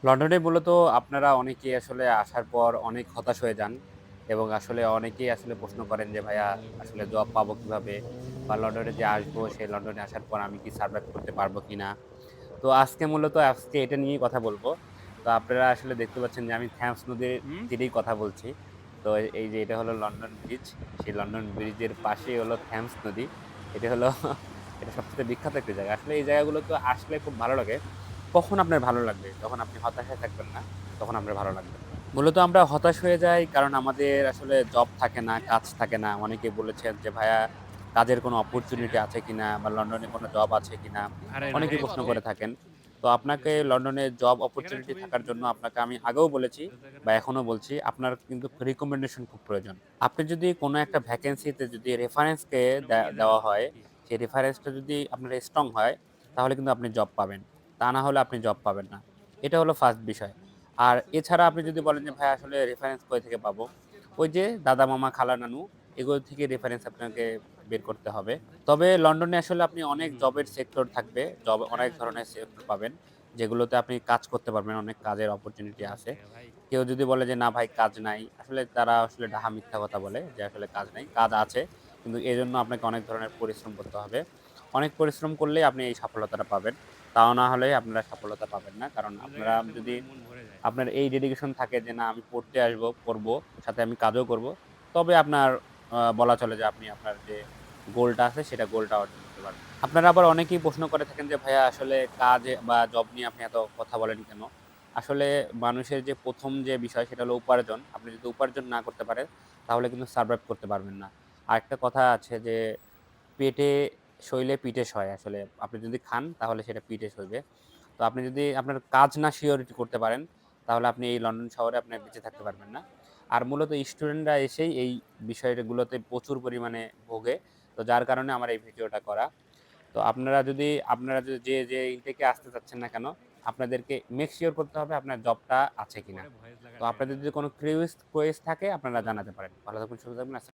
লন্ডনে মূলত আপনারা অনেকেই আসলে আসার পর অনেক হতাশ হয়ে যান এবং আসলে অনেকেই আসলে প্রশ্ন করেন যে ভাইয়া আসলে জব পাবো কিভাবে বা লন্ডনে যে আসবো সেই লন্ডনে আসার পর আমি কি সার্ভাইভ করতে পারবো কিনা। তো আজকে এটা নিয়েই কথা বলবো। তো আপনারা আসলে দেখতে পাচ্ছেন যে আমি থ্যামস নদীর হুম, তীরেই কথা বলছি। তো এই যে এটা হলো লন্ডন ব্রিজ। সেই লন্ডন ব্রিজের পাশেই হলো থ্যামস নদী। এটা হলো এটা সবচেয়ে বিখ্যাত একটি জায়গা। আসলে এই জায়গাগুলোতে আসলে খুব ভালো লাগে। কখন আপনার ভালো লাগবে? যখন আপনি হতাশায় থাকবেন না, তখন আপনার ভালো লাগবে। মূলত আমরা হতাশ হয়ে যাই কারণ আমাদের আসলে জব থাকে না, কাজ থাকে না। অনেকে বলেছেন যে, "ভাইয়া কাজের কোনো অপরচুনিটি আছে কিনা বা লন্ডনে কোনো জব আছে কিনা?" আরে না অনেকেই রে প্রশ্ন বাবা! করে থাকেন। তো আপনাকে লন্ডনে জব এখানে অপরচুনিটি ছবি থাকার জন্য আপনাকে আমি আগেও বলেছি বা জায়গাটা এখনো বলছি, আপনার কিন্তু রিকমেন্ডেশন খুব প্রয়োজন। আপনি যদি কোনো একটা ভ্যাকেন্সিতে যদি রেফারেন্সকে মোটামুটি এনে দেওয়া রাখবো হয়, নাকি? সেই রেফারেন্সটা যদি আপনার স্ট্রং হয়, তাহলে কিন্তু আপনি জব পাবেন। তা না হলে আপনি জব পাবেন না। এটা হলো ফার্স্ট বিষয়। আর এছাড়া আপনি যদি বলেন যে, "ভাই আসলে রেফারেন্স কই থেকে পাবো?" ওই যে দাদা, মামা, খালা, নানু এগুলো থেকে রেফারেন্স আপনাকে বের করতে হবে। তবে লন্ডনে আসলে আপনি অনেক হুম, জবের সেক্টর থাকবে। অনেক ধরনের সেক্টর পাবেন। যেগুলোতে আপনি কাজ করতে পারবেন। অনেক কাজের অপরচুনিটি আছে। ভাই। কেউ যদি বলে যে, "না ভাই কাজ নাই।" আসলে তারা আসলে ডাহা মিথ্যা কথা বলে যে আসলে কাজ নাই। কাজ আছে। কিন্তু এজন্য আপনাকে অনেক ধরনের পরিশ্রম করতে হবে। অনেক পরিশ্রম করলেই আপনি এই সফলতাটা পাবেন। তাও না হলে আপনারা সফলতা পাবেন না। কারণ এসব আপনারা জায়গায় আসলে মনে যদি হয় মন ভরে যায়। আপনার এই ডেডিকেশন থাকে যে, "না আমি পড়তে আসবো, পড়বো, সাথে আমি কাজও করব।" তবে আপনার বলা চলে যে আপনি আপনার যে গোলটা আছে সেটা গোলটা অর্জন করতে পারবেন। আপনারা আবার অনেকেই প্রশ্ন করে থাকেন যে, "ভাইয়া আসলে কাজ বা জব নিয়ে আপনি এত কথা বলেন কেন?" আসলে মানুষের যে ১ম যে বিষয় সেটা হলো উপার্জন। আপনি যদি উপার্জন না করতে পারেন তাহলে কিন্তু সারভাইভ করতে পারবেন না। আরেকটা কথা আছে যে, "পেটে সইলে পিঠে সয়।" আসলে আপনি যদি খান তাহলে সেটা পিঠে সইবে। তো আপনি যদি আপনার কাজ না সিওরিটি করতে পারেন, তাহলে আপনি এই লন্ডন শহরে আপনি বেঁচে থাকতে পারবেন না। আর মূলত স্টুডেন্টরা এসেই এই বিষয়গুলোতে প্রচুর পরিমাণে ভোগে। তো যার কারণে আমার এই ভিডিওটা করা। তো আপনারা যে ইনটেক এ আসতে চাচ্ছেন না কেন, আপনাদেরকে মেক সিওর করতে হবে আপনার জবটা আছে কিনা। পরে ভয়েস তো লাগাতে আপনাদের যদি কোনো কুয়েজ থাকে আপনারা জানাতে পারেন। ভালো থাকবেন, সুস্থ থাকবেন।